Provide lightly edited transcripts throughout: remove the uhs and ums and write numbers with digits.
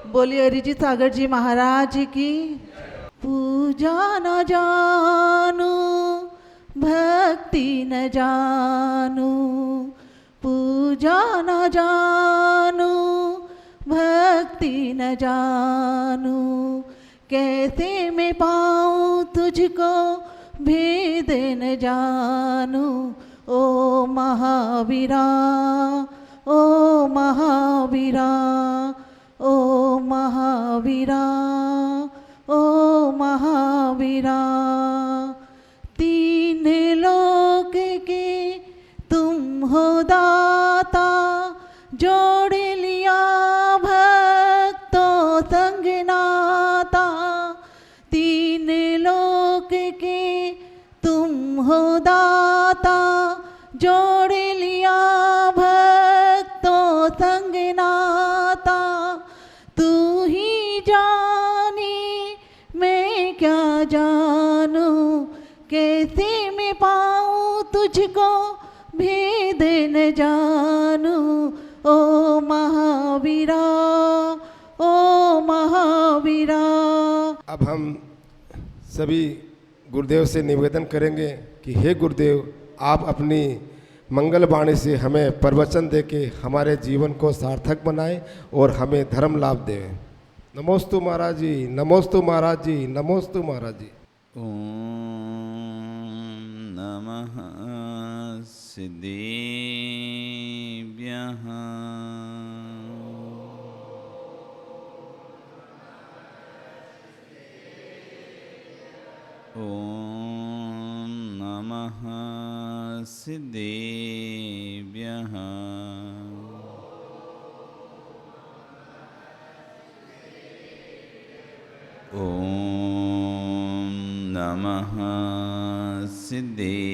बोलिए अरिजीत सागर जी महाराज की। पूजा न जानू भक्ति न जानू, पूजा न जानू भक्ति न जानू, कैसे मैं पाऊँ तुझको भेद न जानू। ओ महावीरा, ओ महावीरा, ओ महावीरा, ओ महावीरा। तीन लोक के तुम हो दाता, जोड़ लिया भक्तों संग नाता। तीन लोक के तुम हो दाता, जोड़ लिया भक्तों संग नाता। तू ही जाने मैं क्या जानूं, कैसे मैं पाऊँ तुझको भेद न जानूं। ओ महावीरा, ओ महावीरा। अब हम सभी गुरुदेव से निवेदन करेंगे कि हे गुरुदेव, आप अपनी मंगल वाणी से हमें प्रवचन दे के हमारे जीवन को सार्थक बनाएं और हमें धर्म लाभ दें। नमोस्तु महाराज जी, नमोस्तु महाराज जी, नमोस्तु महाराज जी। ओम नमः सिद्धेभ्यः। ओम नमः सिद्धेभ्यः। ओम नमः सिद्धेभ्यः।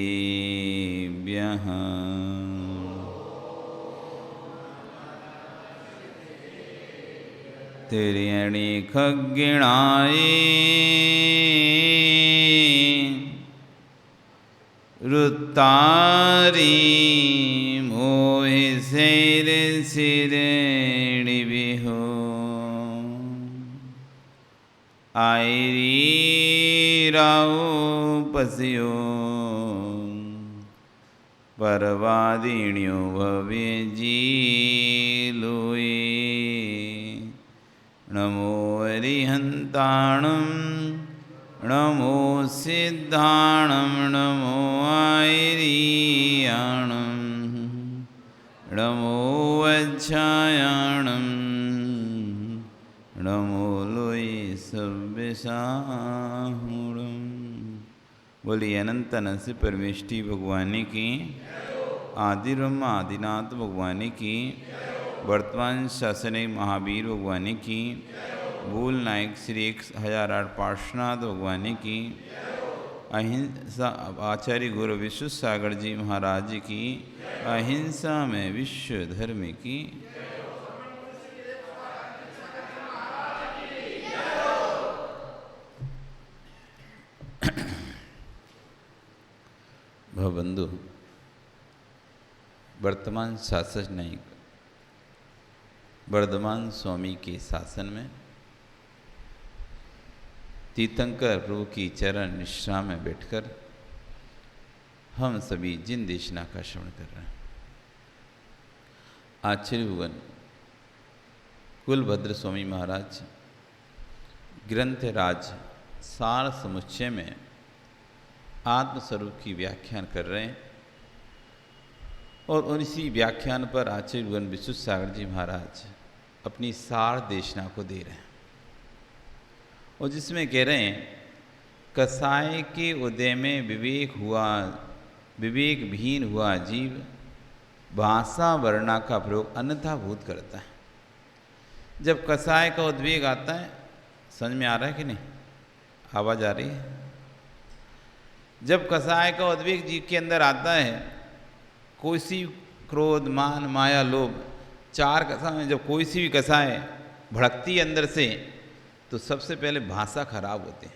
तिर्यणि खग्गिणाय रुत्तारी मोहि सिर सिरणी बिहो। आयरी राव पस्यो परवादिण्यो भव्य जी लोए। नमो हरिहंताणं, नमो सिद्धाणं, नमो आयरीयाणं, नमो वज्रायाणं, नमो लोई सव्यसाहुणं। बोलिए अनंत अनंत परमेष्टि भगवान की, आदि ब्रह्म आदिनाथ भगवान की, वर्तमान शासनिक महावीर भगवान की, भूल नायक श्री 1008 पार्श्वनाथ भगवान की, अहिंसा आचार्य गुरु विश्व सागर जी महाराज की, अहिंसा में विश्व धर्म की। भवबंधु, वर्तमान शासक नायक वर्धमान स्वामी के शासन में तीर्थंकर प्रभु की चरण निश्रा में बैठकर हम सभी जिन देशना का श्रवण कर रहे हैं। आचार्य भुवन कुलभद्र स्वामी महाराज ग्रंथराज सार समुच्चय में आत्मस्वरूप की व्याख्यान कर रहे हैं और उसी व्याख्यान पर आचार्य भुवन विश्व सागर जी महाराज अपनी सार देशना को दे रहे हैं और जिसमें कह रहे हैं, कसाय के उदय में विवेक हुआ, विवेक विहीन हुआ जीव भाषा वर्णा का प्रयोग अन्यथा भूत करता है। जब कसाय का उद्वेग आता है, समझ में आ रहा है कि नहीं? आवाज़ आ रही है? जब कसाय का उद्वेग जीव के अंदर आता है, कोई सी क्रोध मान माया लोभ चार कसाय में जब कोई सी भी कसाय भड़कती है अंदर से, तो सबसे पहले भाषा खराब होती है।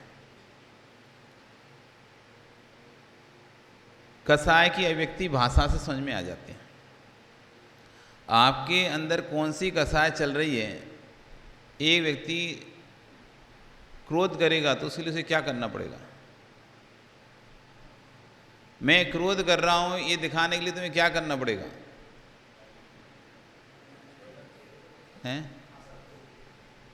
कसाय की अभिव्यक्ति भाषा से समझ में आ जाती है। आपके अंदर कौन सी कसाय चल रही है एक व्यक्ति क्रोध करेगा तो उसके लिए उसे क्या करना पड़ेगा? मैं क्रोध कर रहा हूं ये दिखाने के लिए तुम्हें क्या करना पड़ेगा? हैं?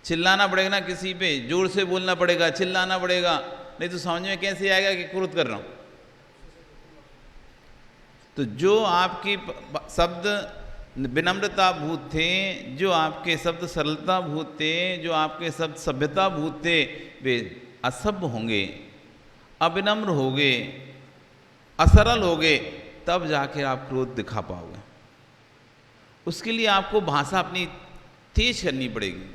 चिल्लाना पड़ेगा ना, किसी पे जोर से बोलना पड़ेगा, चिल्लाना पड़ेगा, नहीं तो समझ में कैसे आएगा कि क्रोध कर रहा हूं। तो जो आपके शब्द विनम्रता भूत थे, जो आपके शब्द सरलता भूत थे, जो आपके शब्द सभ्यता भूत थे, वे असभ्य होंगे, अविनम्र होंगे, असरल होंगे, तब जाके आप क्रोध दिखा पाओगे। उसके लिए आपको भाषा अपनी तेज करनी पड़ेगी,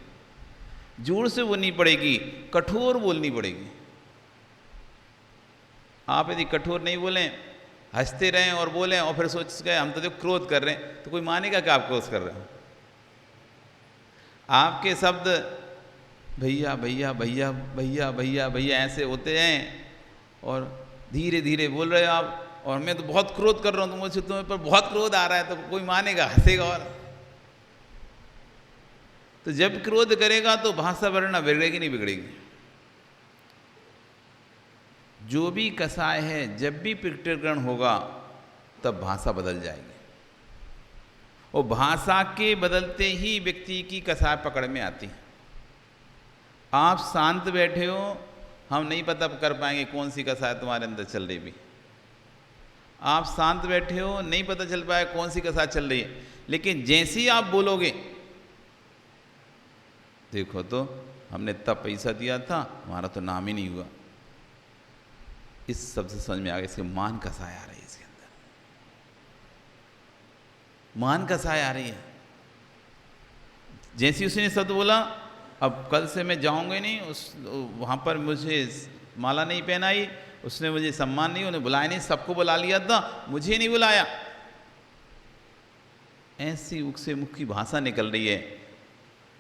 जोर से बोलनी पड़ेगी, कठोर बोलनी पड़ेगी। आप यदि कठोर नहीं बोलें, हंसते रहें और बोलें और फिर सोच गए हम तो जो क्रोध कर रहे हैं, तो कोई मानेगा कि आप क्रोध कर रहे हो? आपके शब्द भैया भैया भैया भैया भैया भैया ऐसे होते हैं और धीरे धीरे बोल रहे हो आप, और मैं तो बहुत क्रोध कर रहा हूँ, मुझे तुम्हें पर बहुत क्रोध आ रहा है, तो कोई मानेगा, हंसेगा। और तो जब क्रोध करेगा तो भाषा वरना बिगड़ेगी नहीं बिगड़ेगी। जो भी कसाय है, जब भी प्रकटीकरण होगा तब भाषा बदल जाएगी, और भाषा के बदलते ही व्यक्ति की कसाय पकड़ में आती है। आप शांत बैठे हो, हम नहीं पता कर पाएंगे कौन सी कसाय तुम्हारे अंदर चल रही भी। आप शांत बैठे हो, नहीं पता चल पाए कौन सी कसाय चल रही है, लेकिन जैसे ही आप बोलोगे, देखो तो हमने इतना पैसा दिया था, हमारा तो नाम ही नहीं हुआ, इस सबसे समझ में आ गया इसके मान कसाय आ रही है, इसके अंदर मान कसाय आ रही है। जैसे उसने शब्द बोला, अब कल से मैं जाऊंगा नहीं वहाँ पर, मुझे माला नहीं पहनाई, उसने मुझे सम्मान नहीं, उन्हें बुलाया नहीं, सबको बुला लिया था, मुझे नहीं बुलाया। ऐसी मुख से मुख की भाषा निकल रही है,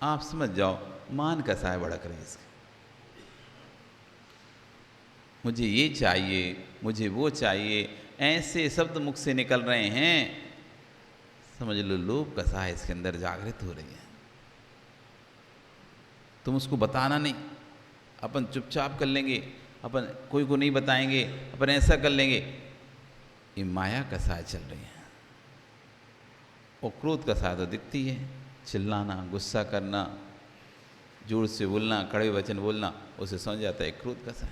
आप समझ जाओ मान कसाय भड़क रही है इसके। मुझे ये चाहिए, मुझे वो चाहिए, ऐसे शब्द मुख से निकल रहे हैं, समझ लो लोभ कसाय इसके अंदर जागृत हो रही है। तुम उसको बताना नहीं, अपन चुपचाप कर लेंगे, अपन कोई को नहीं बताएंगे, अपन ऐसा कर लेंगे, ये माया कसाय चल रही है। और क्रोध कसाय तो दिखती है, चिल्लाना, गुस्सा करना, जोर से बोलना, कड़वे वचन बोलना, उसे समझ जाता है क्रोध कसाय।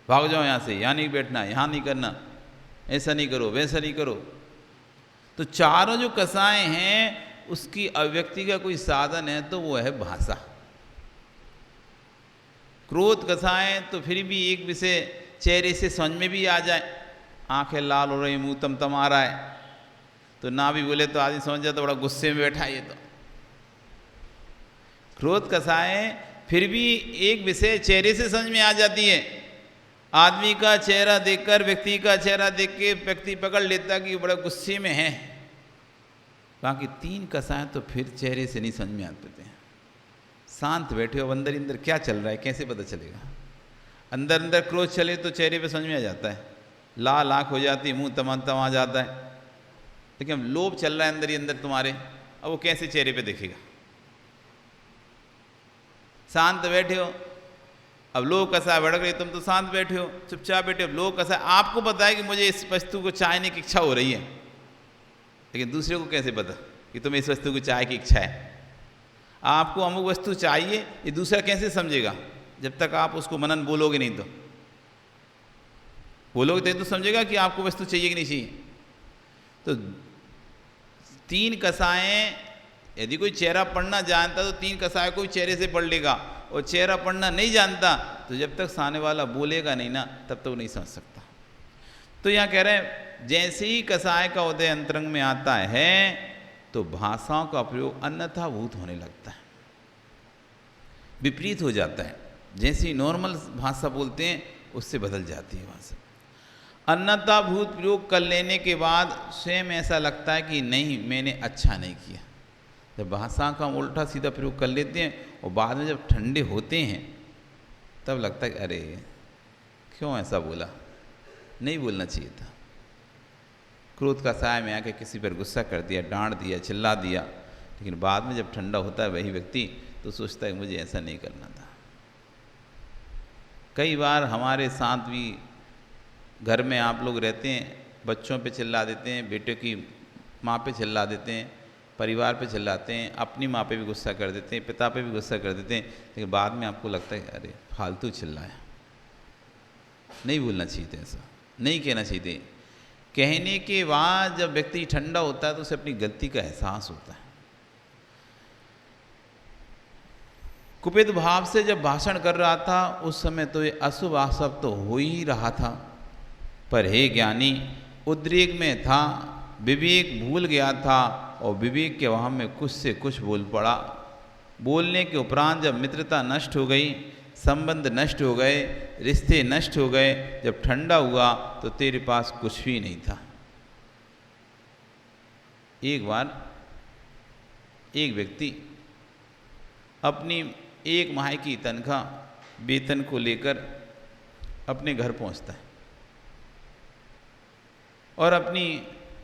भाग जाओ यहाँ से, यहाँ नहीं बैठना, यहाँ नहीं करना, ऐसा नहीं करो, वैसा नहीं करो। तो चारों जो कसाएं हैं उसकी अभिव्यक्ति का कोई साधन है तो वो है भाषा। क्रोध कसाएं तो फिर भी एक विषय चेहरे से समझ में भी आ जाए, आंखें लाल हो रही, मुंह तमतमा रहा है, तो ना भी बोले तो आदमी समझ जाता बड़ा गुस्से में बैठा है ये। तो क्रोध कसाएं फिर भी एक विषय चेहरे से समझ में आ जाती है। आदमी का चेहरा देखकर, व्यक्ति का चेहरा देख के व्यक्ति पकड़ लेता कि बड़ा गुस्से में है। बाकी तीन कसाएं तो फिर चेहरे से नहीं समझ में आते हैं। शांत बैठे हो, अंदर अंदर क्या चल रहा है कैसे पता चलेगा? अंदर अंदर क्रोध चले तो चेहरे पे समझ में आ जाता है, लाल आँख हो जाती, मुंह तमा आ जाता है। लेकिन लोभ चल रहा है अंदर ही अंदर तुम्हारे, अब वो कैसे चेहरे पे दिखेगा? शांत बैठे हो, अब लोभ कसाय भड़क रही, तुम तो शांत बैठे हो, चुपचाप बैठे हो। लोभ कसाय आपको पता है कि मुझे इस वस्तु को चाहने की इच्छा हो रही है, लेकिन दूसरे को कैसे पता कि तुम्हें इस वस्तु को चाहे की इच्छा है? आपको अमुक वस्तु चाहिए, ये दूसरा कैसे समझेगा? जब तक आप उसको मनन बोलोगे नहीं, तो बोलोगे तो समझेगा कि आपको वस्तु चाहिए कि नहीं चाहिए। तो तीन कसाएं, यदि कोई चेहरा पढ़ना जानता तो तीन कसाय को चेहरे से पढ़ लेगा, और चेहरा पढ़ना नहीं जानता तो जब तक सामने वाला बोलेगा नहीं ना, तब तक वो नहीं समझ सकता। तो यहाँ कह रहे हैं जैसे ही कसाय का उदय अंतरंग में आता है तो भाषाओं का प्रयोग अन्यथाभूत होने लगता है, विपरीत हो जाता है। जैसी नॉर्मल भाषा बोलते हैं उससे बदल जाती है भाषा। अन्यथाभूत प्रयोग कर लेने के बाद स्वयं ऐसा लगता है कि नहीं, मैंने अच्छा नहीं किया। जब भाषा का उल्टा सीधा प्रयोग कर लेते हैं और बाद में जब ठंडे होते हैं तब लगता है अरे क्यों ऐसा बोला, नहीं बोलना चाहिए था। क्रोध का साय में आके किसी पर गुस्सा कर दिया, डांट दिया, चिल्ला दिया, लेकिन बाद में जब ठंडा होता है वही व्यक्ति तो सोचता है मुझे ऐसा नहीं करना था। कई बार हमारे साथ भी घर में आप लोग रहते हैं, बच्चों पे चिल्ला देते हैं, बेटे की माँ पे चिल्ला देते हैं, परिवार पे चिल्लाते हैं, अपनी माँ पे भी गुस्सा कर देते हैं, पिता पे भी गुस्सा कर देते हैं, लेकिन बाद में आपको लगता है अरे फालतू चिल्लाया। नहीं बोलना चाहिए था, ऐसा नहीं कहना चाहिए। कहने के बाद जब व्यक्ति ठंडा होता है तो उसे अपनी गलती का एहसास होता है। कुपित भाव से जब भाषण कर रहा था उस समय तो ये अशुभ आशुभ तो हो ही रहा था, पर हे ज्ञानी उद्रेक में था, विवेक भूल गया था और विवेक के वहाँ में कुछ से कुछ बोल पड़ा। बोलने के उपरांत जब मित्रता नष्ट हो गई, संबंध नष्ट हो गए, रिश्ते नष्ट हो गए, जब ठंडा हुआ तो तेरे पास कुछ भी नहीं था। एक बार एक व्यक्ति अपनी 1 माह की तनख्वाह वेतन को लेकर अपने घर पहुंचता है और अपनी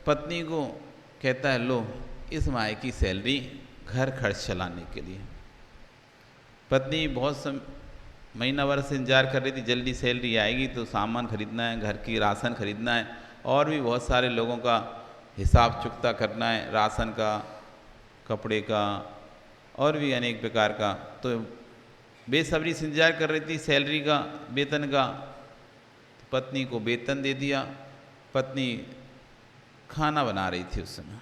पत्नी को कहता है लो इस माह की सैलरी घर खर्च चलाने के लिए। पत्नी बहुत महीना भर से इंतजार कर रही थी, जल्दी सैलरी आएगी तो सामान खरीदना है, घर की राशन खरीदना है और भी बहुत सारे लोगों का हिसाब चुकता करना है, राशन का, कपड़े का और भी अनेक प्रकार का। तो बेसब्री से इंतजार कर रही थी सैलरी का, वेतन का। तो पत्नी को वेतन दे दिया। पत्नी खाना बना रही थी, उस समय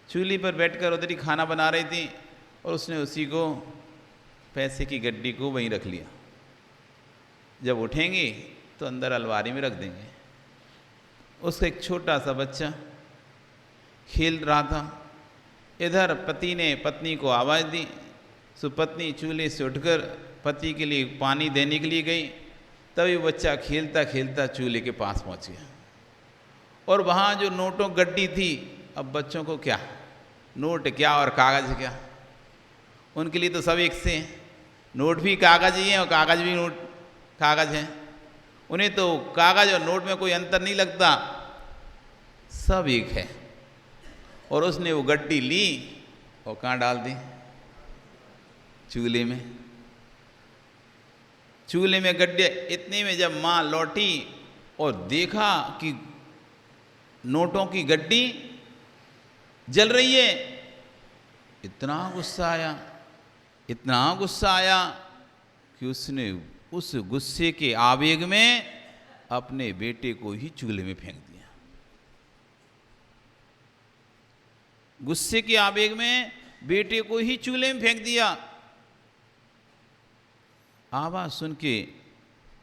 चूल्ही पर बैठकर उधर ही खाना बना रही थी और उसने उसी को पैसे की गड्डी को वहीं रख लिया। जब उठेंगे तो अंदर अलमारी में रख देंगे। उसका एक छोटा सा बच्चा खेल रहा था। इधर पति ने पत्नी को आवाज़ दी, सो पत्नी चूल्हे से उठकर पति के लिए पानी देने के लिए गई। तभी बच्चा खेलता खेलता चूल्हे के पास पहुंच गया और वहाँ जो नोटों गड्डी थी, अब बच्चों को क्या नोट क्या और कागज़ क्या, उनके लिए तो सब एक से हैं। नोट भी कागज़ ही हैं और कागज़ भी नोट कागज़ हैं। उन्हें तो कागज़ और नोट में कोई अंतर नहीं लगता, सब एक है। और उसने वो गड्डी ली और कहाँ डाल दी? चूल्हे में। चूल्हे में गड्ढे। इतने में जब माँ लौटी और देखा कि नोटों की गड्डी जल रही है, इतना गुस्सा आया, इतना गुस्सा आया कि उसने उस गुस्से के आवेग में अपने बेटे को ही चूल्हे में फेंक दिया। गुस्से के आवेग में बेटे को ही चूल्हे में फेंक दिया। आवाज सुन के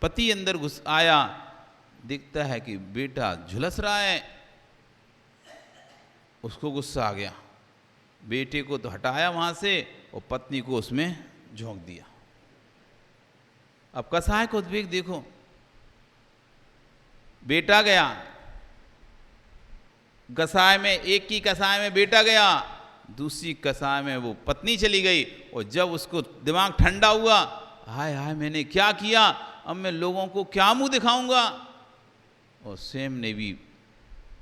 पति अंदर घुस आया, दिखता है कि बेटा झुलस रहा है। उसको गुस्सा आ गया, बेटे को तो हटाया वहां से और पत्नी को उसमें झोंक दिया। अब कसाय को उद्वेग देखो, बेटा गया कसाय में, एक की कसाय में बेटा गया, दूसरी कसाय में वो पत्नी चली गई। और जब उसको दिमाग ठंडा हुआ, हाय हाय मैंने क्या किया, अब मैं लोगों को क्या मुंह दिखाऊंगा, और सेम ने भी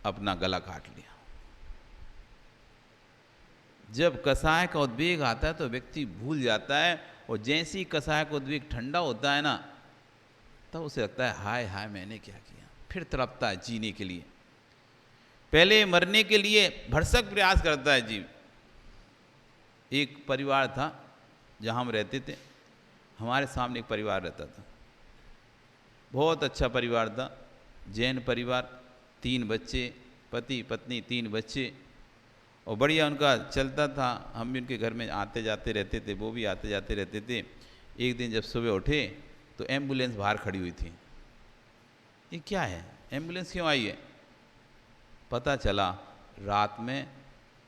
अपना गला काट लिया। जब कसाय का उद्वेग आता है तो व्यक्ति भूल जाता है, और जैसे ही कसाय का उद्वेग ठंडा होता है ना, तब उसे लगता है हाय हाय मैंने क्या किया। फिर तड़पता है जीने के लिए, पहले मरने के लिए भरसक प्रयास करता है जीव। एक परिवार था जहाँ हम रहते थे, हमारे सामने एक परिवार रहता था, बहुत अच्छा परिवार था, जैन परिवार, 3 बच्चे, पति पत्नी 3 बच्चे, और बढ़िया उनका चलता था। हम भी उनके घर में आते जाते रहते थे, वो भी आते जाते रहते थे। एक दिन जब सुबह उठे तो एम्बुलेंस बाहर खड़ी हुई थी। ये क्या है, एम्बुलेंस क्यों आई है? पता चला रात में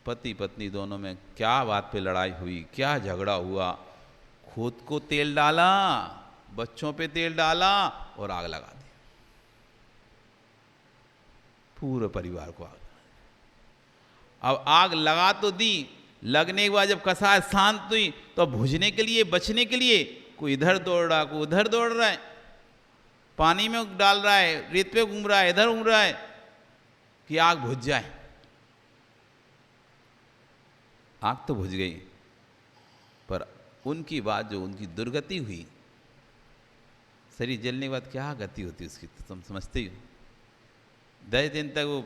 पति पत्नी दोनों में क्या बात पे लड़ाई हुई, क्या झगड़ा हुआ। खुद को तेल डाला, बच्चों पे तेल डाला और आग लगा दी। पूरे परिवार को आग। अब आग लगा तो दी, लगने के बाद जब कसाय शांत हुई तो बुझने के लिए, बचने के लिए कोई इधर दौड़ रहा, कोई उधर दौड़ रहा है, पानी में डाल रहा है, रेत पे घूम रहा है, इधर घूम रहा है कि आग बुझ जाए। आग तो बुझ गई, पर उनकी बात जो उनकी दुर्गति हुई, शरीर जलने के बाद क्या गति होती है उसकी, तो तुम समझते ही हो। 10 दिन तक वो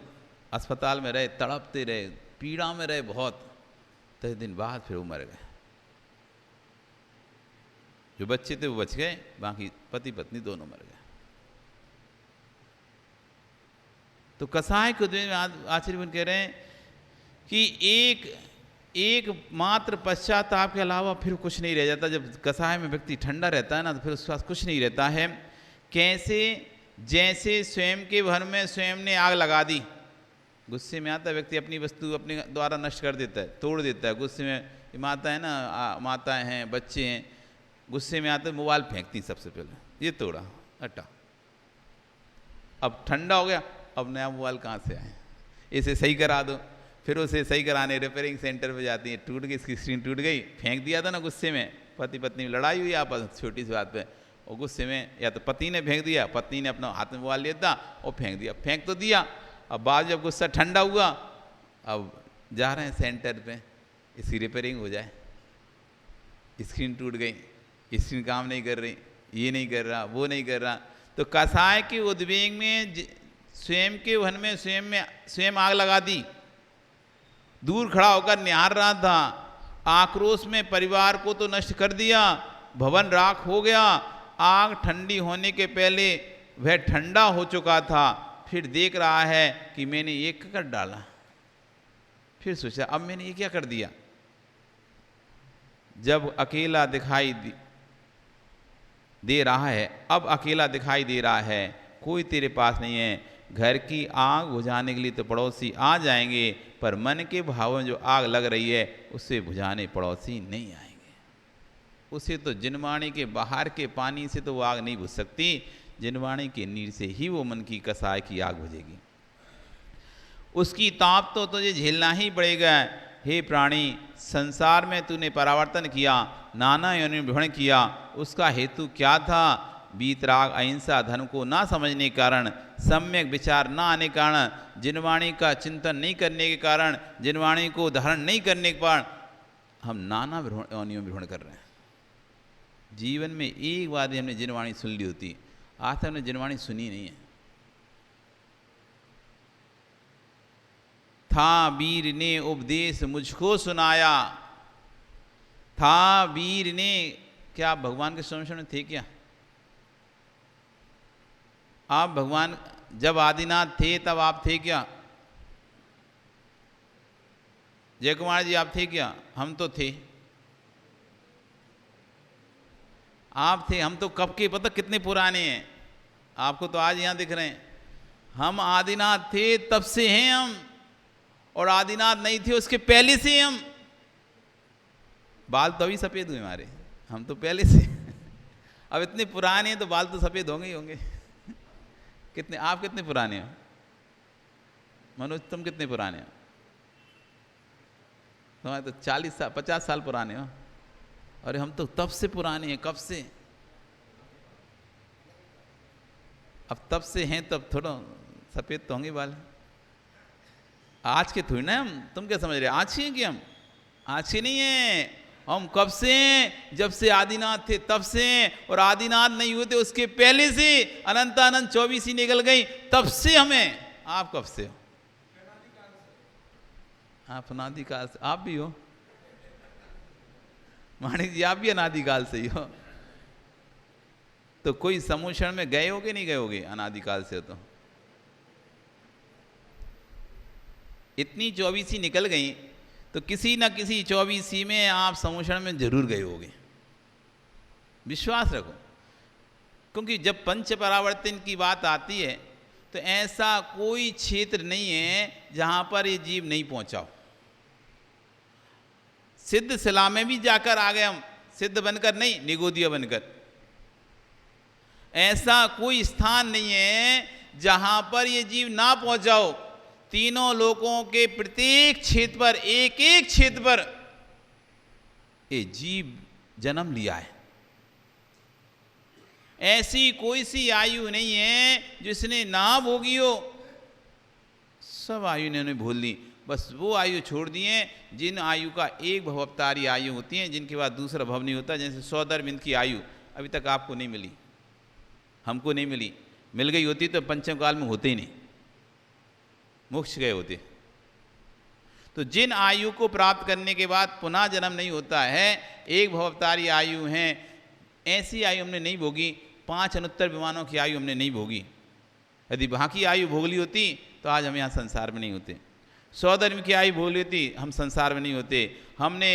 अस्पताल में रहे, तड़पते रहे, पीड़ा में रहे बहुत। 10 दिन बाद फिर वो मर गए। जो बच्चे थे वो बच गए, बाकी पति पत्नी दोनों मर गए। तो कसाय के उद्योग में आचार्य मुनि कह रहे हैं कि एक मात्र पश्चाताप के अलावा फिर कुछ नहीं रह जाता। जब कसाय में व्यक्ति ठंडा रहता है ना, तो फिर उसके पास कुछ नहीं रहता है। कैसे? जैसे स्वयं के घर में स्वयं ने आग लगा दी। गुस्से में आता है व्यक्ति, अपनी वस्तु अपने द्वारा नष्ट कर देता है, तोड़ देता है। गुस्से में माता है ना, माताएं हैं, बच्चे हैं, गुस्से में आते हैं मोबाइल फेंकती सबसे पहले, ये तोड़ा, हटा। अब ठंडा हो गया, अब नया मोबाइल कहाँ से आए, इसे सही करा दो। फिर उसे सही कराने रिपेयरिंग सेंटर पे जाती है, टूट गई, इसकी स्क्रीन टूट गई, फेंक दिया था ना गुस्से में। पति पत्नी में लड़ाई हुई आपस छोटी सी बात पे, और गुस्से में या तो पति ने फेंक दिया, पत्नी ने अपना हाथ में मोबाइल लिया था और फेंक दिया। फेंक तो दिया, अब बाद जब गुस्सा ठंडा हुआ, अब जा रहे हैं सेंटर पे, इसकी रिपेयरिंग हो जाए। स्क्रीन टूट गई, स्क्रीन काम नहीं कर रही, ये नहीं कर रहा, वो नहीं कर रहा। तो कसाय के उद्वेग में स्वयं के वन में स्वयं आग लगा दी। दूर खड़ा होकर निहार रहा था, आक्रोश में परिवार को तो नष्ट कर दिया, भवन राख हो गया। आग ठंडी होने के पहले वह ठंडा हो चुका था। फिर देख रहा है कि मैंने ये कर डाला। फिर सोचा अब मैंने ये क्या कर दिया। जब अकेला दिखाई दे रहा है, अब अकेला दिखाई दे रहा है, कोई तेरे पास नहीं है। घर की आग बुझाने के लिए तो पड़ोसी आ जाएंगे, पर मन के भावों में जो आग लग रही है उसे बुझाने पड़ोसी नहीं आएंगे। उसे तो जिनवाणी के बाहर के पानी से तो वो आग नहीं बुझ सकती, जिनवाणी के नीर से ही वो मन की कसाय की आग बुझेगी। उसकी ताप तो तुझे झेलना ही पड़ेगा। हे प्राणी, संसार में तूने परावर्तन किया, नाना योनि में भ्रमण किया, उसका हेतु क्या था? वीतराग, अहिंसा, धर्म को ना समझने के कारण, सम्यक विचार ना आने के कारण, जिनवाणी का चिंतन नहीं करने के कारण, जिनवाणी को धारण नहीं करने के कारण हम नाना योनियों में भ्रमण कर रहे हैं। जीवन में एक बार ही हमने जिनवाणी सुन ली होती, आज तक हमने जिनवाणी सुनी नहीं है। था वीर ने उपदेश मुझको सुनाया। था वीर ने, क्या आप भगवान के संरक्षण में थे क्या? आप भगवान जब आदिनाथ थे तब आप थे क्या? जय कुमार जी आप थे क्या? हम तो थे। आप थे, हम तो कब के पता कितने पुराने हैं, आपको तो आज यहाँ दिख रहे हैं। हम आदिनाथ थे तब से हैं हम, और आदिनाथ नहीं थे उसके पहले से हम। बाल तो अभी सफ़ेद हुए हमारे, हम तो पहले से अब इतने पुराने हैं तो बाल तो सफ़ेद होंगे ही होंगे। कितने, आप कितने पुराने हो? मनोज तुम कितने पुराने हो? तुम्हारे तो 40 साल 50 साल पुराने हो। अरे हम तो तब से पुराने हैं, कब से। अब तब से हैं तब थोड़ा सफ़ेद तो होंगे बाल। आज के थोड़ी ना हम, तुम क्या समझ रहे हो आज के हैं कि हम? आज के नहीं है, हम कब से हैं? जब से आदिनाथ थे तब से, और आदिनाथ नहीं हुए थे उसके पहले से। अनंत अनंत 24 ही निकल गई तब से हमें। आप कब से हो? आप अनादिकाल से। आप भी हो माणिक जी, आप भी अनादिकाल से ही हो। तो कोई समूषण में गए होगे नहीं गए होगे अनादिकाल से? तो इतनी 24 निकल गई तो किसी न किसी 24 में आप समूषण में जरूर गए होगे, विश्वास रखो। क्योंकि जब पंच परावर्तन की बात आती है तो ऐसा कोई क्षेत्र नहीं है जहां पर ये जीव नहीं पहुंचा हो। सिद्ध शिला में भी जाकर आ गए हम, सिद्ध बनकर नहीं, निगोदिया बनकर। ऐसा कोई स्थान नहीं है जहां पर ये जीव ना पहुंचा हो। तीनों लोकों के प्रत्येक क्षेत्र पर, एक एक क्षेत्र पर ये जीव जन्म लिया है। ऐसी कोई सी आयु नहीं है जिसने ना भोगी हो। सब आयु ने उन्हें भूल ली। बस वो आयु छोड़ दिए जिन आयु का एक भव अवतारी आयु होती है, जिनके बाद दूसरा भव नहीं होता। जैसे सौदरबिंद की आयु अभी तक आपको नहीं मिली, हमको नहीं मिली, मिल गई होती तो पंचम काल में होते ही नहीं, मोक्ष गए होते। तो जिन आयु को प्राप्त करने के बाद पुनः जन्म नहीं होता है, एक भव अवतारी आयु है, ऐसी आयु हमने नहीं भोगी। 5 अनुत्तर विमानों की आयु हमने नहीं भोगी। यदि वहाँ की आयु भोग ली होती तो आज हम यहाँ संसार में नहीं होते। 100 धर्म की आयु भोग ली होती, हम संसार में नहीं होते। हमने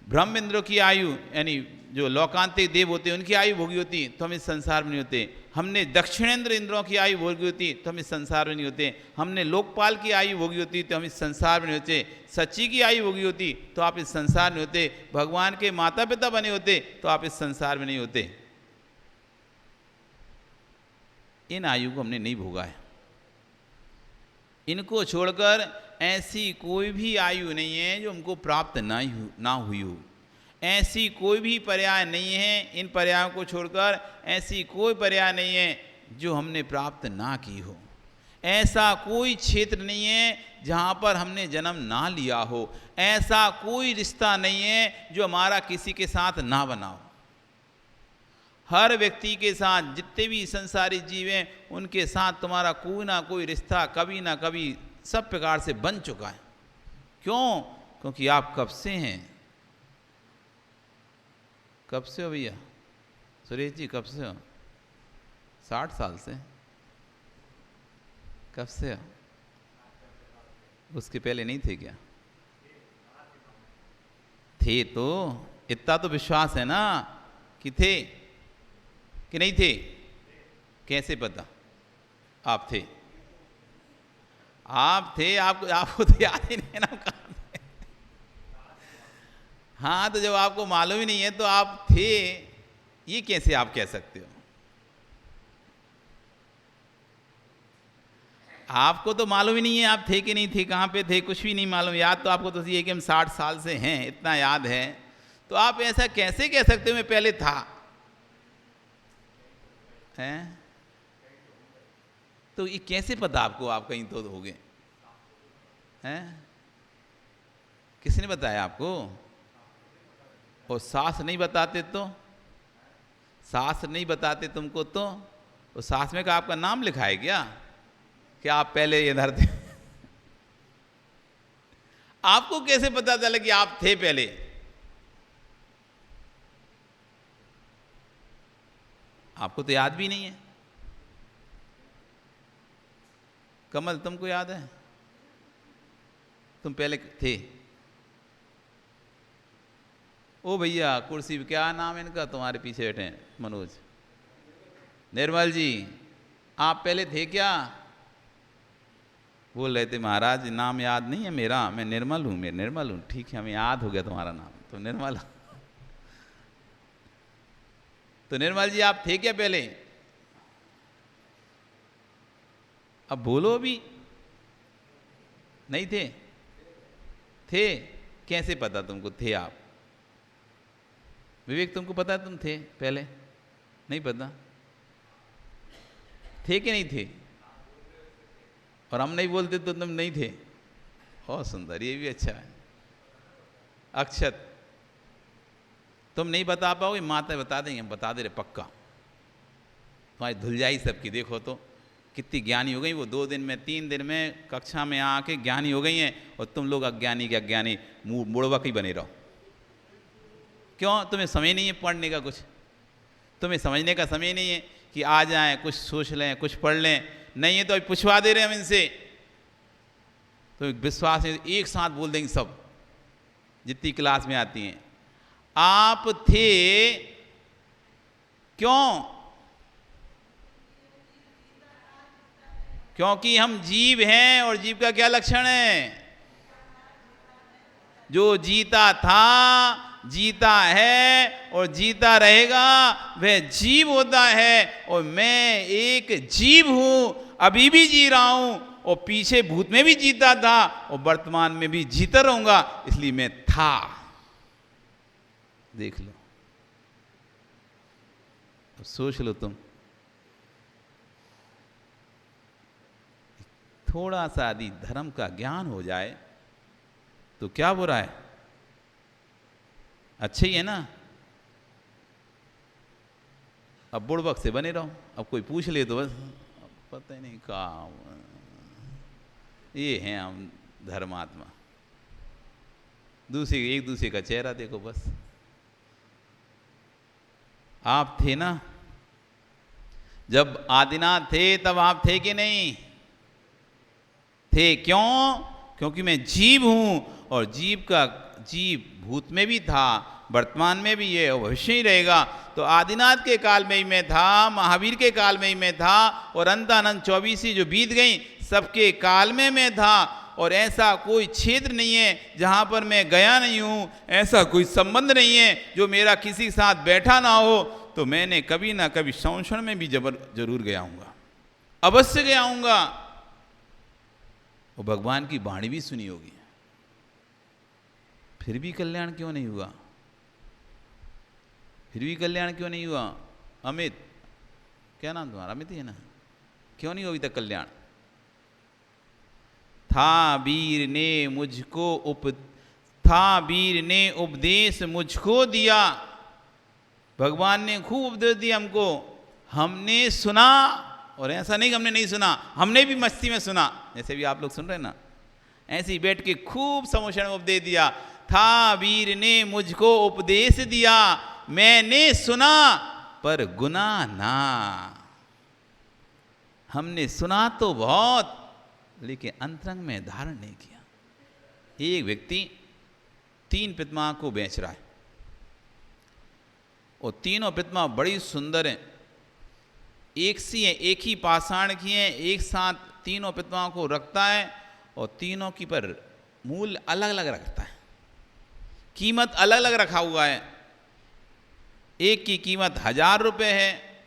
ब्रह्म इंद्रों की आयु यानी जो लोकांतिक देव होते हैं उनकी आयु भोगी होती तो हम इस संसार में नहीं होते। हमने दक्षिणेंद्र इंद्रों की आयु भोगी होती तो हम इस संसार में नहीं होते। हमने लोकपाल की आयु भोगी होती तो हम इस संसार में नहीं होते। सच्ची की आयु भोगी होती तो आप इस संसार में होते। भगवान के माता पिता बने होते तो आप इस संसार में नहीं होते। इन आयु को हमने नहीं भोगा है। इनको छोड़कर ऐसी कोई भी आयु नहीं है जो हमको प्राप्त ना हुई हो। ऐसी कोई भी पर्याय नहीं है, इन पर्यायों को छोड़कर ऐसी कोई पर्याय नहीं है जो हमने प्राप्त ना की हो। ऐसा कोई क्षेत्र नहीं है जहाँ पर हमने जन्म ना लिया हो। ऐसा कोई रिश्ता नहीं है जो हमारा किसी के साथ ना बना हो। हर व्यक्ति के साथ, जितने भी संसारी जीव हैं, उनके साथ तुम्हारा कोई ना कोई रिश्ता कभी ना कभी सब प्रकार से बन चुका है। क्यों? क्योंकि आप कब से हैं? कब से हो भैया? सुरेश जी कब से हो? 60 साल से? कब से हो? उसके पहले नहीं थे क्या? थे तो, इतना तो विश्वास है ना कि थे कि नहीं थे? कैसे पता? आप थे, आप थे, आपको तो याद ही नहीं है ना कहाँ थे। हाँ, तो जब आपको मालूम ही नहीं है तो आप थे ये कैसे आप कह सकते हो? आपको तो मालूम ही नहीं है आप थे कि नहीं थे, कहाँ पे थे, कुछ भी नहीं मालूम। याद तो आपको तो ये कि हम 60 साल से हैं, इतना याद है। तो आप ऐसा कैसे कह सकते हो मैं पहले था? हैं? तो ये कैसे पता आपको आप कहीं तो हो गए? हैं? किसने बताया आपको? और सास नहीं बताते तो? सास नहीं बताते तुमको तो सास में का आपका नाम लिखा है क्या कि आप पहले इधर थे? आपको कैसे पता चला कि आप थे पहले? आपको तो याद भी नहीं है। कमल तुमको याद है तुम पहले थे? ओ भैया कुर्सी, क्या नाम है इनका तुम्हारे पीछे बैठे हैं? मनोज, निर्मल जी, आप पहले थे क्या? बोल रहे थे महाराज नाम याद नहीं है मेरा, मैं निर्मल हूँ, मैं निर्मल हूँ। ठीक है, हमें याद हो गया तुम्हारा नाम, तो निर्मल। तो निर्मल जी आप थे क्या पहले? अब बोलो। अभी नहीं थे? थे? कैसे पता तुमको थे आप? विवेक तुमको पता है तुम थे पहले? नहीं पता? थे कि नहीं थे? और हम नहीं बोलते तो तुम नहीं थे? बहुत सुंदर, ये भी अच्छा है। अक्षत तुम नहीं बता पाओगे, माता बता देंगे, हम बता दे रहे पक्का। तुम्हारी धुलझाई सबकी देखो तो कितनी ज्ञानी हो गई वो। 2 दिन में 3 दिन में कक्षा में आके ज्ञानी हो गई हैं, और तुम लोग अज्ञानी के अज्ञानी मुड़वक ही बने रहो। क्यों? तुम्हें समय नहीं है पढ़ने का, कुछ तुम्हें समझने का समय नहीं है कि आ जाएं कुछ सोच लें कुछ पढ़ लें। नहीं है तो अभी पूछवा दे रहे हैं हम इनसे, तो विश्वास है एक साथ बोल देंगे सब जितनी क्लास में आती हैं। आप थे क्यों? क्योंकि हम जीव हैं, और जीव का क्या लक्षण है? जो जीता था, जीता है और जीता रहेगा, वह जीव होता है। और मैं एक जीव हूं, अभी भी जी रहा हूं, और पीछे भूत में भी जीता था, और वर्तमान में भी जीता रहूंगा, इसलिए मैं था। देख लो, अब सोच लो तुम। थोड़ा सा यदि धर्म का ज्ञान हो जाए तो क्या बुरा है, अच्छा ही है ना। अब बुड़बक से बने रहो, अब कोई पूछ ले तो बस पता ही नहीं कहाँ, ये हैं हम धर्मात्मा, दूसरे एक दूसरे का चेहरा देखो बस। आप थे ना, जब आदिनाथ थे तब आप थे कि नहीं थे? क्यों? क्योंकि मैं जीव हूं, और जीव भूत में भी था, वर्तमान में भी है और भविष्य ही रहेगा। तो आदिनाथ के काल में ही मैं था, महावीर के काल में ही मैं था, और अंतानंद 24 जो बीत गई सबके काल में मैं था। और ऐसा कोई क्षेत्र नहीं है जहाँ पर मैं गया नहीं हूँ, ऐसा कोई संबंध नहीं है जो मेरा किसी के साथ बैठा ना हो। तो मैंने कभी ना कभी संवत्सर में भी जरूर गया हूँगा, अवश्य गया हूँगा। वो भगवान की वाणी भी सुनी होगी, फिर भी कल्याण क्यों नहीं हुआ? फिर भी कल्याण क्यों नहीं हुआ? अमित, क्या नाम तुम्हारा? अमित ही है ना? क्यों नहीं हुआ अभी तक कल्याण? था वीर ने उपदेश मुझको दिया। भगवान ने खूब उपदेश दिया हमको, हमने सुना। और ऐसा नहीं कि हमने नहीं सुना, हमने भी मस्ती में सुना, जैसे भी आप लोग सुन रहे हैं ना, ऐसे ही बैठ के खूब समोषण में उपदेश दिया। था वीर ने मुझको उपदेश दिया, मैंने सुना पर गुना ना। हमने सुना तो बहुत, लेकिन अंतरंग में धारण नहीं किया। एक व्यक्ति 3 प्रतिमा को बेच रहा है, और तीनों प्रतिमा बड़ी सुंदर हैं, एक सी है, एक ही पाषाण की है, एक साथ तीनों प्रतिमाओं को रखता है, और तीनों की पर मूल्य अलग अलग रखता है, कीमत अलग अलग रखा हुआ है। एक की कीमत 1000 रुपये है,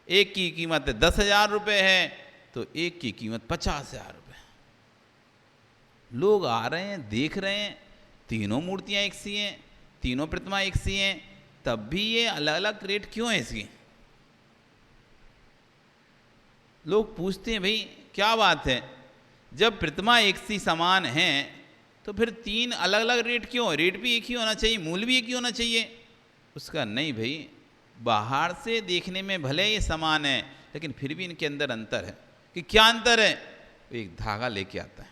एक की कीमत 10,000 रुपये है, तो एक की कीमत 50,000 रुपये। लोग आ रहे हैं, देख रहे हैं, तीनों मूर्तियां एक सी हैं, तीनों प्रतिमा एक सी हैं, तब भी ये अलग अलग रेट क्यों है इसकी? लोग पूछते हैं भाई क्या बात है, जब प्रतिमा एक सी समान है तो फिर 3 अलग अलग रेट क्यों? रेट भी एक ही होना चाहिए, मूल्य भी एक ही होना चाहिए। उसका नहीं भाई, बाहर से देखने में भले ये समान है, लेकिन फिर भी इनके अंदर अंतर है। कि क्या अंतर है? एक धागा लेके आता है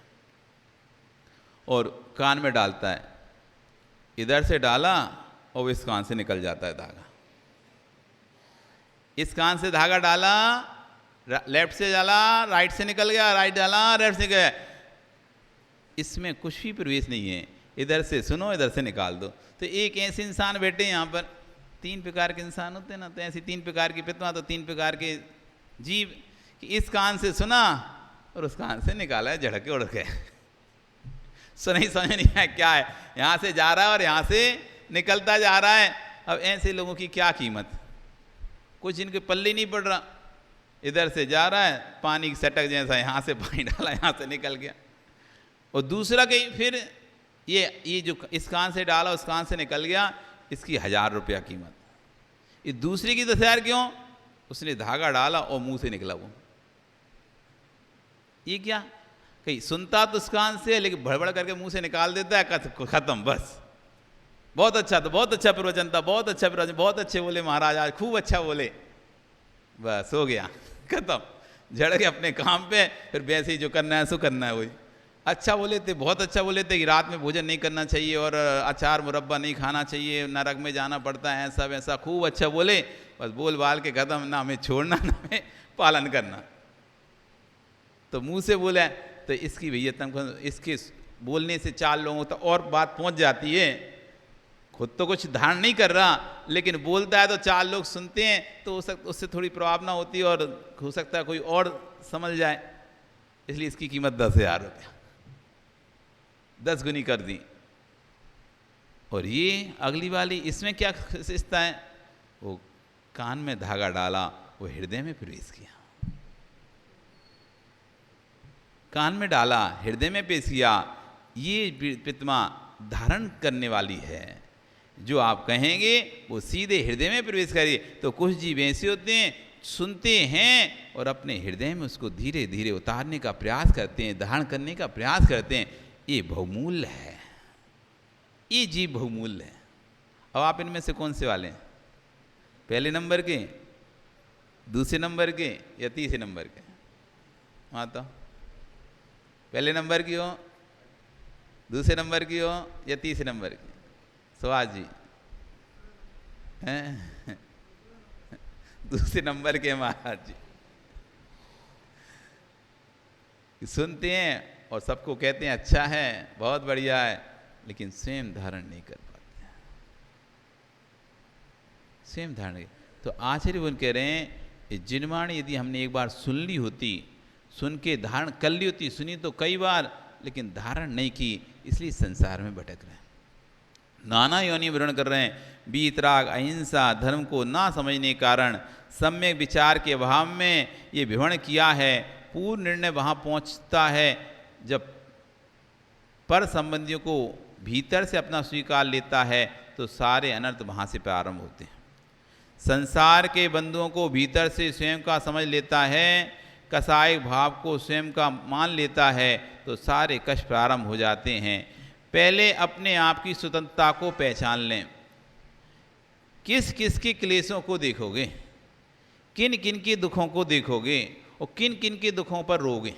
और कान में डालता है, इधर से डाला और इस कान से निकल जाता है धागा। इस कान से धागा डाला, लेफ्ट से डाला, राइट से निकल गया, राइट डाला, लेफ्ट से गया। इसमें कुछ भी प्रवेश नहीं है, इधर से सुनो, इधर से निकाल दो। तो एक ऐसे इंसान बैठे यहाँ पर, 3 प्रकार के इंसान होते हैं ना, तो ऐसी 3 प्रकार की प्रतिमा, तो 3 प्रकार के जीव, कि इस कान से सुना और उस कान से निकाला है, झड़के उड़ के सुना ही समझ नहीं आया क्या है, यहाँ से जा रहा है और यहाँ से निकलता जा रहा है। अब ऐसे लोगों की क्या कीमत? कुछ इनके पल्ले नहीं पड़ रहा, इधर से जा रहा है, पानी की सटक जैसा, यहाँ से पानी डाला, यहाँ से निकल गया। और दूसरा कहीं फिर ये जो इस कान से डाला उस कान से निकल गया, इसकी 1000 रुपया कीमत। ये दूसरे की 10,000 क्यों? उसने धागा डाला और मुंह से निकला वो। ये क्या? कहीं सुनता तो उस कान से, लेकिन भड़बड़ करके मुंह से निकाल देता है, खत्म बस। बहुत अच्छा, तो बहुत अच्छा प्रवचन था, बहुत अच्छा प्रवचन, बहुत अच्छे बोले महाराज, आज खूब अच्छा बोले, बस हो गया, खत्म, झड़ गए अपने काम पे। फिर वैसे ही जो करना है सो करना है। वही अच्छा बोले थे, बहुत अच्छा बोले थे कि रात में भोजन नहीं करना चाहिए और अचार मुरब्बा नहीं खाना चाहिए, नरक में जाना पड़ता है, ऐसा वैसा खूब अच्छा बोले, बस बोल बाल के खत्म, ना हमें छोड़ना ना हमें पालन करना। तो मुंह से बोला, तो इसकी भैया तुमको इसके बोलने से 4 लोगों तक और बात पहुंच जाती है। खुद तो कुछ धारण नहीं कर रहा, लेकिन बोलता है तो 4 लोग सुनते हैं, तो उससे थोड़ी प्रभावना होती है और हो सकता है कोई और समझ जाए। इसलिए इसकी कीमत 10,000 रुपया, 10 गुनी कर दी। और ये अगली वाली, इसमें क्या विशेषता है? वो कान में धागा डाला, वो हृदय में प्रवेश किया, कान में डाला, हृदय में पेश किया। ये प्रतिमा धारण करने वाली है, जो आप कहेंगे वो सीधे हृदय में प्रवेश करिए। तो कुछ जीव ऐसे होते हैं, सुनते हैं और अपने हृदय में उसको धीरे धीरे उतारने का प्रयास करते हैं, धारण करने का प्रयास करते हैं। ये बहुमूल्य है, ये जीव बहुमूल्य है। अब आप इनमें से कौन से वाले हैं? पहले नंबर के, दूसरे नंबर के या तीसरे नंबर के? हाँ, तो पहले नंबर की हो, दूसरे नंबर की हो या तीसरे नंबर की? सुभाष जी हैं? दूसरे नंबर के महाराज जी। सुनते हैं और सबको कहते हैं अच्छा है, बहुत बढ़िया है, लेकिन स्वयं धारण नहीं कर पाते, स्वयं धारण नहीं। तो आचार्य बोल कह रहे हैं ये जिनवाणी यदि हमने एक बार सुन ली होती, सुन के धारण कर ली होती, सुनी तो कई बार लेकिन धारण नहीं की, इसलिए संसार में भटक रहे हैं, नाना योनि वर्ण कर रहे हैं। बीतराग अहिंसा धर्म को ना समझने के कारण सम्यक विचार के अभाव में ये विवरण किया है। पूर्ण निर्णय वहाँ पहुँचता है जब पर संबंधियों को भीतर से अपना स्वीकार लेता है, तो सारे अनर्थ वहाँ से प्रारंभ होते हैं। संसार के बंधुओं को भीतर से स्वयं का समझ लेता है, कसायिक भाव को स्वयं का मान लेता है, तो सारे कष्ट प्रारंभ हो जाते हैं। पहले अपने आप की स्वतंत्रता को पहचान लें। किस किस के क्लेशों को देखोगे, किन किन के दुखों को देखोगे और किन किन के दुखों पर रोगे।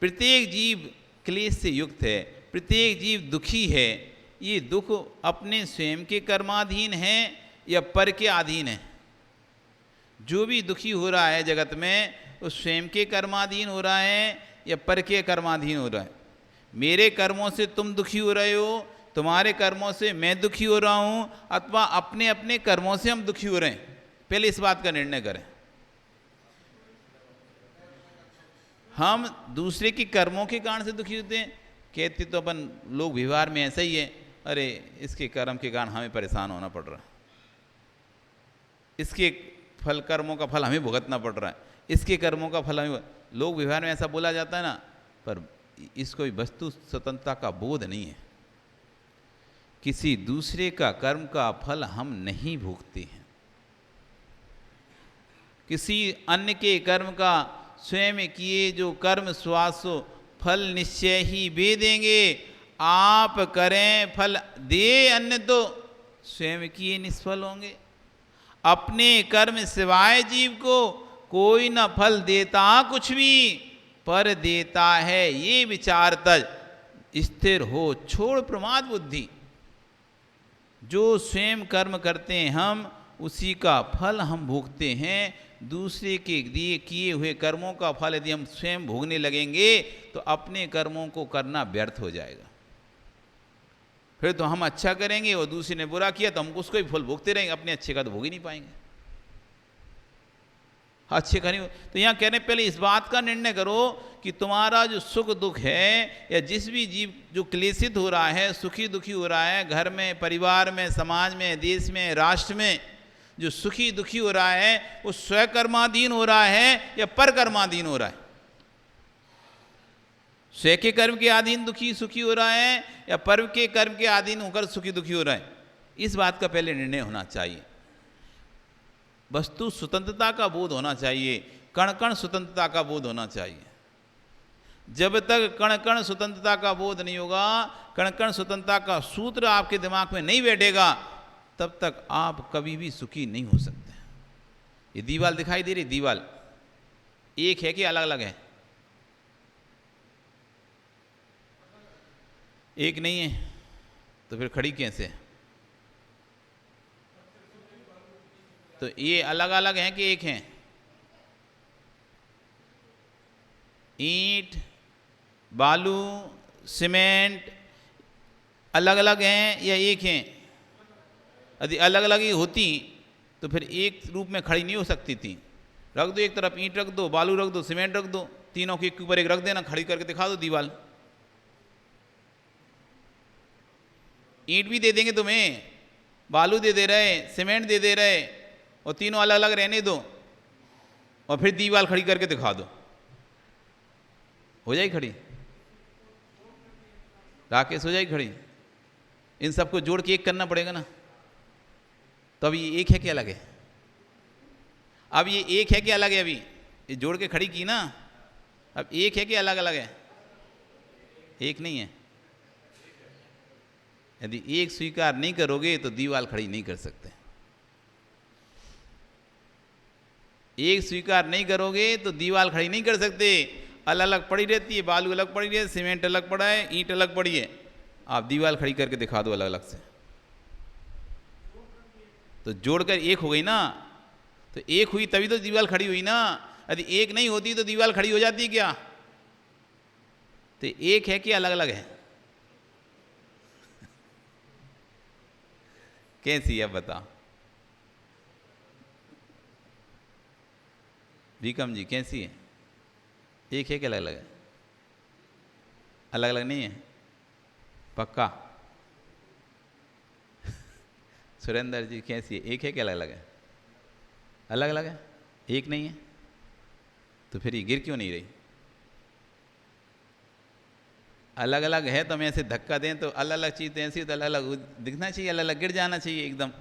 प्रत्येक जीव क्लेश से युक्त है, प्रत्येक जीव दुखी है। ये दुख अपने स्वयं के कर्माधीन है या पर के अधीन है? जो भी दुखी हो रहा है जगत में, वो स्वयं के कर्माधीन हो रहा है या पर के कर्माधीन हो रहा है? मेरे कर्मों से तुम दुखी हो रहे हो, तुम्हारे कर्मों से मैं दुखी हो रहा हूँ, अथवा अपने अपने कर्मों से हम दुखी हो रहे हैं? पहले इस बात का निर्णय करें। हम दूसरे के कर्मों के कारण से दुखी होते हैं। कहते तो अपन लोग व्यवहार में ऐसा ही है, अरे इसके कर्म के कारण हमें परेशान होना पड़ रहा है, इसके फल कर्मों का फल हमें भुगतना पड़ रहा है, इसके कर्मों का फल हमें। लोग व्यवहार में ऐसा बोला जाता है ना, पर इसको वस्तु स्वतंत्रता का बोध नहीं है। किसी दूसरे का कर्म का फल हम नहीं भोगते हैं, किसी अन्य के कर्म का स्वयं किए जो कर्म स्वासो फल निश्चय ही वे देंगे। आप करें फल दे अन्य तो स्वयं किए निष्फल होंगे। अपने कर्म सिवाय जीव को कोई न फल देता कुछ भी, पर देता है ये विचार तज स्थिर हो छोड़ प्रमाद बुद्धि। जो स्वयं कर्म करते हैं हम, उसी का फल हम भोगते हैं। दूसरे के दिए किए हुए कर्मों का फल यदि हम स्वयं भोगने लगेंगे तो अपने कर्मों को करना व्यर्थ हो जाएगा। फिर तो हम अच्छा करेंगे और दूसरे ने बुरा किया तो हम उसको ही फल भोगते रहेंगे, अपने अच्छे का तो भोग ही नहीं पाएंगे। अच्छे करेंगे तो यहाँ कह रहे हैं पहले इस बात का निर्णय करो कि तुम्हारा जो सुख दुख है, या जिस भी जीव जो क्लेशित हो रहा है, सुखी दुखी हो रहा है, घर में, परिवार में, समाज में, देश में, राष्ट्र में जो सुखी दुखी हो रहा है, वो स्वकर्माधीन हो रहा है या पर कर्माधीन हो रहा है? स्वयं के कर्म के अधीन दुखी सुखी हो रहा है या पर के कर्म के अधीन होकर सुखी दुखी हो रहा है? इस बात का पहले निर्णय होना चाहिए। वस्तु स्वतंत्रता का बोध होना चाहिए, कण कण स्वतंत्रता का बोध होना चाहिए। जब तक कण कण स्वतंत्रता का बोध नहीं होगा, कण कण स्वतंत्रता का सूत्र आपके दिमाग में नहीं बैठेगा, तब तक आप कभी भी सुखी नहीं हो सकते। ये दीवाल दिखाई दे रही, दीवाल एक है कि अलग अलग है? एक नहीं है तो फिर खड़ी कैसे? तो ये अलग अलग हैं कि एक हैं? ईंट, बालू, सीमेंट अलग अलग हैं या एक हैं? यदि अलग अलग ही होती तो फिर एक रूप में खड़ी नहीं हो सकती थी। रख दो एक तरफ, ईंट रख दो, बालू रख दो, सीमेंट रख दो, तीनों के एक ऊपर एक रख देना, खड़ी करके दिखा दो दीवार। ईंट भी दे देंगे तुम्हें, बालू दे रहे, सीमेंट दे रहे, और तीनों अलग अलग रहने दो और फिर दीवार खड़ी करके दिखा दो, हो जाएगी खड़ी? राकेश हो जाएगी खड़ी? इन सबको जोड़ के एक करना पड़ेगा ना, तो अब ये एक है कि अलग है? अब ये एक है कि अलग है? अभी ये जोड़ के खड़ी की ना, अब एक है कि अलग अलग है? एक नहीं है। यदि एक स्वीकार नहीं करोगे तो दीवार खड़ी नहीं कर सकते। एक स्वीकार नहीं करोगे तो दीवार खड़ी नहीं कर सकते। अलग अलग पड़ी रहती है, बालू अलग पड़ी है, सीमेंट अलग पड़ा है, ईंट अलग पड़ी है। आप दीवार खड़ी करके दिखा दो अलग अलग से, तो जोड़कर एक हो गई ना। तो एक हुई तभी तो दीवार खड़ी हुई ना। यदि एक नहीं होती तो दीवार खड़ी हो जाती क्या? तो एक है कि अलग अलग है? कैसी है बताओ विक्रम जी, कैसी है? एक है कि अलग अलग है? अलग अलग नहीं है पक्का? सुरेंद्र जी कैसी है? एक है कि अलग अलग है? अलग अलग है, एक नहीं है। तो फिर ये गिर क्यों नहीं रही? अलग अलग है तो हम ऐसे धक्का दें तो अलग अलग चीज़ ऐसी तो अलग अलग दिखना चाहिए, अलग अलग गिर जाना चाहिए एकदम।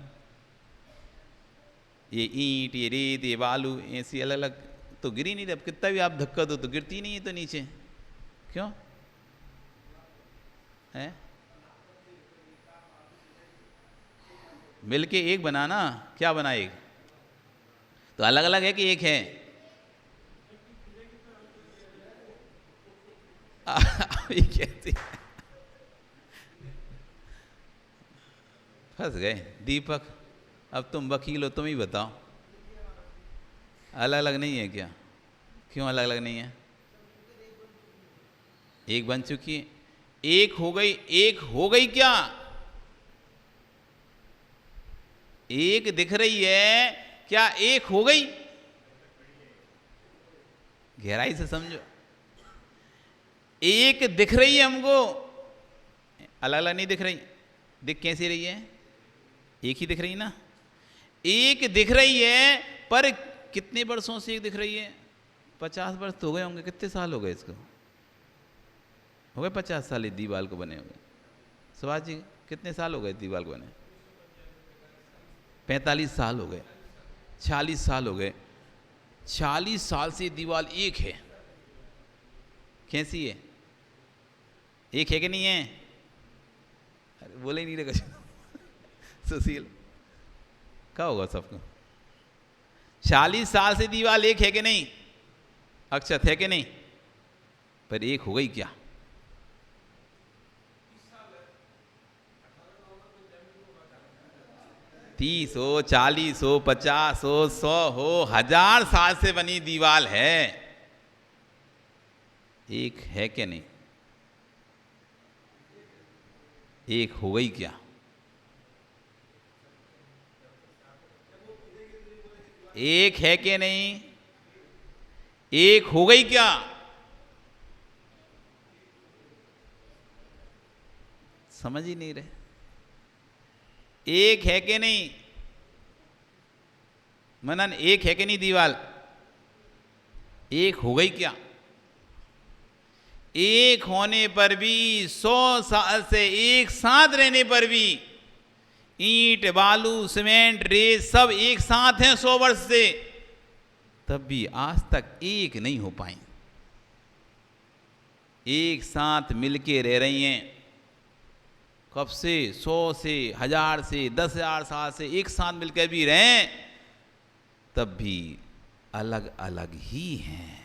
ये ईंट, ये रेत, ये बालू ऐसी अलग अलग तो गिरी नहीं रही। अब कितना भी आप धक्का दो तो गिरती नहीं है तो नीचे। क्यों है? मिलके एक बनाना, क्या बना एक? तो अलग अलग है कि एक है? ये कैसे फंस गए दीपक? अब तुम वकील हो, तुम ही बताओ। अलग अलग नहीं है क्या? क्यों अलग अलग नहीं है? एक बन चुकी है, एक हो गई। एक हो गई क्या? एक दिख रही है क्या? एक हो गई? गहराई से समझो। एक दिख रही है हमको, अलग अलग नहीं दिख रही। दिख कैसी रही है? एक ही दिख रही ना। एक दिख रही है पर कितने वर्षों से एक दिख रही है? 50 वर्ष तो हो गए होंगे। कितने साल हो गए इसको? हो गए 50 साल इस दीवार को बने हुए। सुभाष जी कितने साल हो गए दीवार को बने? 45 साल हो गए, 40 साल हो गए। 40 साल से दीवार एक है। कैसी है? एक है कि नहीं है? अरे बोले ही नहीं रहा सुशील, क्या होगा सबको? 40 साल से दीवार एक है कि नहीं? अक्षत है कि नहीं? पर एक हो गई क्या? तीस हो, 40 हो, 50 हो, 100 हो, 1000 साल से बनी दीवार है। एक है कि नहीं? एक हो गई क्या? एक है कि नहीं? एक हो गई क्या? समझ ही नहीं रहे। एक है कि नहीं? मनन एक है कि नहीं दीवार? एक हो गई क्या? एक होने पर भी, 100 साल से एक साथ रहने पर भी, ईंट, बालू, सीमेंट, रेत सब एक साथ हैं 100 वर्ष से, तब भी आज तक एक नहीं हो पाई। एक साथ मिलके रह रही हैं। कब से? 100 से, 1000 से, 10,000 साल से एक साथ मिलकर भी रहें, तब भी अलग अलग ही हैं।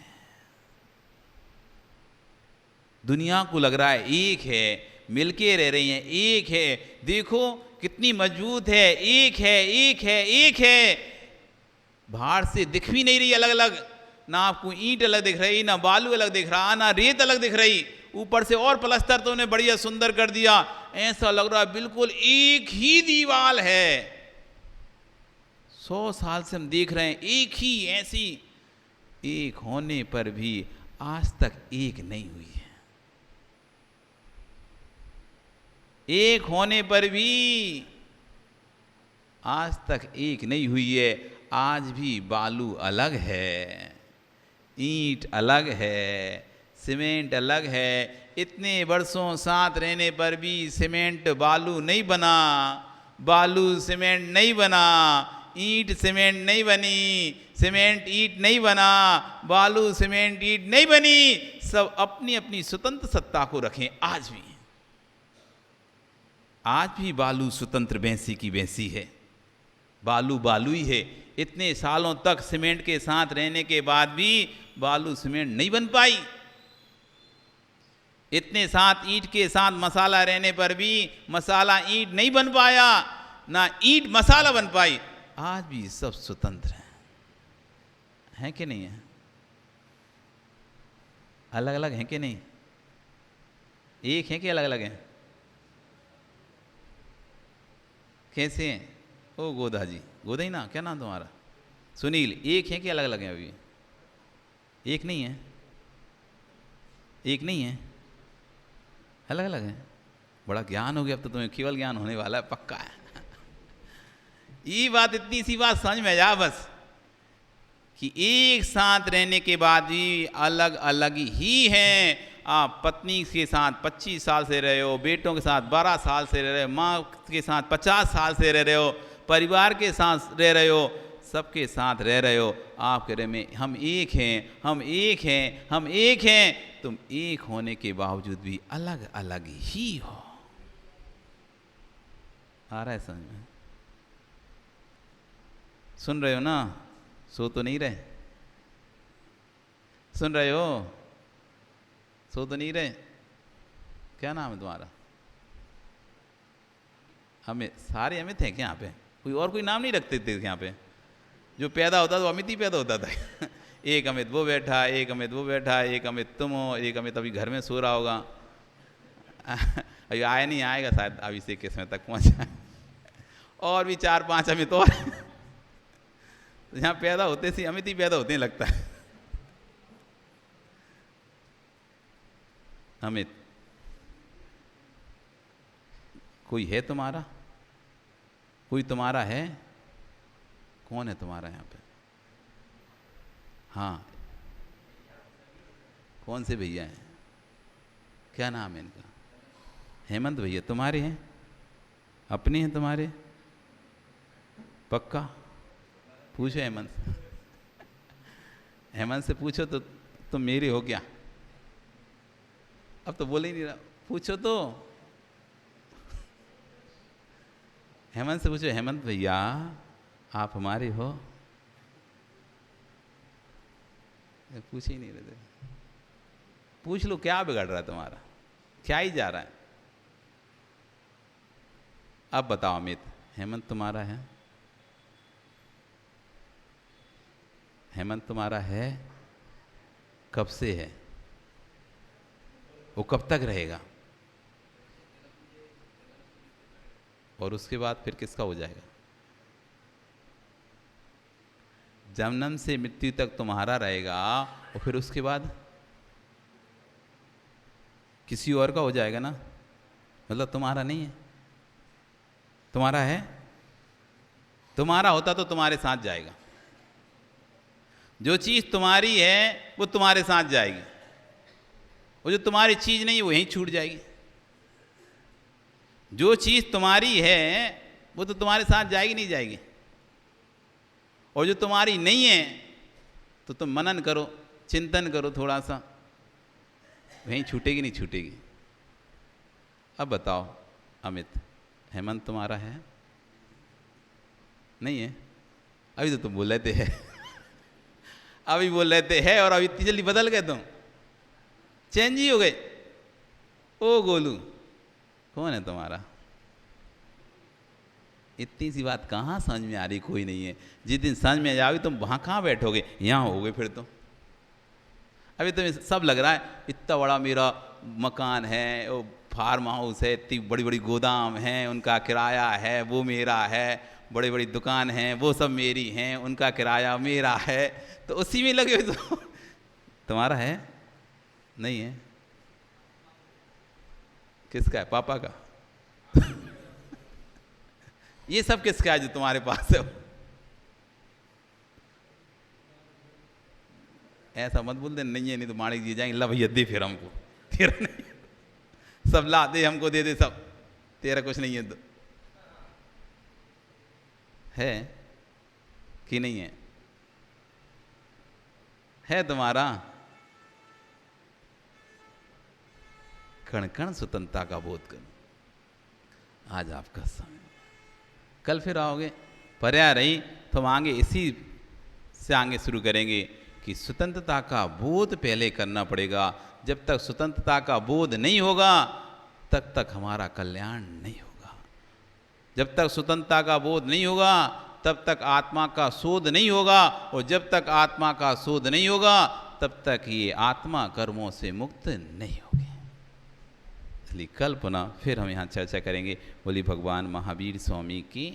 दुनिया को लग रहा है एक है, मिलके रह रही हैं, एक है। देखो कितनी मजबूत है, एक है, एक है, एक है। बाहर से दिख भी नहीं रही अलग अलग। ना आपको ईंट अलग दिख रही, ना बालू अलग दिख रहा, ना रेत अलग दिख रही। ऊपर से और प्लास्टर तो उन्हें बढ़िया सुंदर कर दिया। ऐसा लग रहा है बिल्कुल एक ही दीवार है। 100 साल से हम देख रहे हैं एक ही ऐसी। एक होने पर भी आज तक एक नहीं हुई है। एक होने पर भी आज तक एक नहीं हुई है। आज भी बालू अलग है, ईंट अलग है, सीमेंट अलग है। इतने वर्षों साथ रहने पर भी सीमेंट बालू नहीं बना, बालू सीमेंट नहीं बना, ईंट सीमेंट नहीं बनी, सीमेंट ईंट नहीं बना, बालू सीमेंट ईंट नहीं बनी। सब अपनी अपनी स्वतंत्र सत्ता को रखें। आज भी बालू स्वतंत्र भैंसी की भैंसी है, बालू बालू ही है। इतने सालों तक सीमेंट के साथ रहने के बाद भी बालू सीमेंट नहीं बन पाई। इतने साथ ईंट के साथ मसाला रहने पर भी मसाला ईंट नहीं बन पाया, ना ईंट मसाला बन पाई। आज भी सब स्वतंत्र हैं कि नहीं है? अलग अलग हैं कि नहीं? एक हैं कि अलग अलग हैं? कैसे हैं? ओ गोदा जी, गोदा ही ना, क्या नाम तुम्हारा? सुनील। एक है कि अलग अलग हैं? अभी एक नहीं है, एक नहीं है, अलग अलग है। बड़ा ज्ञान हो गया अब तो तुम्हें, केवल ज्ञान होने वाला है, पक्का है। ये बात, इतनी सी बात समझ में जा बस, कि एक साथ रहने के बाद भी अलग अलग ही हैं। आप पत्नी के साथ 25 साल से रहे हो, बेटों के साथ 12 साल से रह रहे हो, माँ के साथ 50 साल से रह रहे हो, परिवार के साथ रह रहे हो, सबके साथ रह रहे हो। आप कह रहे में हम एक हैं, हम एक हैं, हम एक हैं। तुम एक होने के बावजूद भी अलग अलग ही हो। आ रहा है समझ में? सुन रहे हो ना? सो तो नहीं रहे? सुन रहे हो? सो तो नहीं रहे? क्या नाम है तुम्हारा? अमित। सारे अमित हैं क्या यहाँ पे? कोई और कोई नाम नहीं रखते थे यहाँ पे? जो पैदा होता था वो अमित ही पैदा होता था। एक अमित वो बैठा, एक अमित वो बैठा, एक अमित तुम हो, एक अमित अभी घर में सो रहा होगा। अभी आया नहीं, आएगा शायद अभी से के समय तक पहुँचा। और भी 4-5 अमित और। तो यहाँ पैदा होते सी अमित ही पैदा होते हैं लगता है। अमित कोई है तुम्हारा? कोई तुम्हारा है? कौन है तुम्हारा यहाँ पे? हाँ, कौन से भैया हैं? क्या नाम है इनका? हेमंत भैया तुम्हारे हैं? अपने हैं तुम्हारे? पक्का? पूछो हेमंत। हेमंत से पूछो तो तुम मेरे हो क्या? अब तो बोले ही नहीं रहा, पूछो तो। हेमंत से पूछो, हेमंत भैया आप हमारे हो? पूछ ही नहीं रहे। पूछ लो, क्या बिगड़ रहा है तुम्हारा? क्या ही जा रहा है? अब बताओ अमित, हेमंत तुम्हारा है? हेमंत तुम्हारा है? कब से है? वो कब तक रहेगा? और उसके बाद फिर किसका हो जाएगा? जन्म से मृत्यु तक तुम्हारा रहेगा, और फिर उसके बाद किसी और का हो जाएगा ना। मतलब तुम्हारा नहीं है। तुम्हारा है? तुम्हारा होता तो तुम्हारे साथ जाएगा। जो चीज़ तुम्हारी है वो तुम्हारे साथ जाएगी, और जो तुम्हारी चीज़ नहीं वो यहीं छूट जाएगी। जो चीज़ तुम्हारी है वो तो तुम्हारे साथ जाएगी नहीं जाएगी, और जो तुम्हारी नहीं है तो तुम मनन करो, चिंतन करो थोड़ा सा, वहीं छूटेगी नहीं छूटेगी। अब बताओ अमित, हेमंत तुम्हारा है? नहीं है? अभी तो तुम बोल रहे थे है। अभी बोल रहे थे है, और अभी इतनी जल्दी बदल गए तुम, चेंज ही हो गए। ओ गोलू, कौन है तुम्हारा? इतनी सी बात कहाँ समझ में आ रही? कोई नहीं है। जिस दिन समझ में जाओगी तुम वहाँ कहाँ बैठोगे? यहाँ होगे फिर तो। अभी तुम्हें सब लग रहा है इतना बड़ा मेरा मकान है, वो फार्म हाउस है, इतनी बड़ी बड़ी गोदाम हैं, उनका किराया है, वो मेरा है, बड़ी बड़ी दुकान हैं, वो सब मेरी हैं, उनका किराया मेरा है। तो उसी में लगे हो तो तुम्हारा है? नहीं है। किसका है? पापा का? ये सब किसका है जो तुम्हारे पास है? ऐसा मत बोल दे नहीं है, नहीं तो माणिक जी जाएंगे, ला भैया दे फिर हमको, तेरा नहीं, सब ला दे हमको, दे दे सब, तेरा कुछ नहीं है तो है। कि नहीं है तुम्हारा? कण कण स्वतंत्रता का बोध करो। आज आपका समय, कल फिर आओगे, पर्याय रही तो हम आगे इसी से आगे शुरू करेंगे कि स्वतंत्रता का बोध पहले करना पड़ेगा। जब तक स्वतंत्रता का बोध नहीं होगा तब तक हमारा कल्याण नहीं होगा। जब तक स्वतंत्रता का बोध नहीं होगा तब तक आत्मा का शोध नहीं होगा, और जब तक आत्मा का शोध नहीं होगा तब तक ये आत्मा कर्मों से मुक्त नहीं होगी। इसलिए कल पुनः फिर हम यहाँ चर्चा करेंगे। बोली भगवान महावीर स्वामी की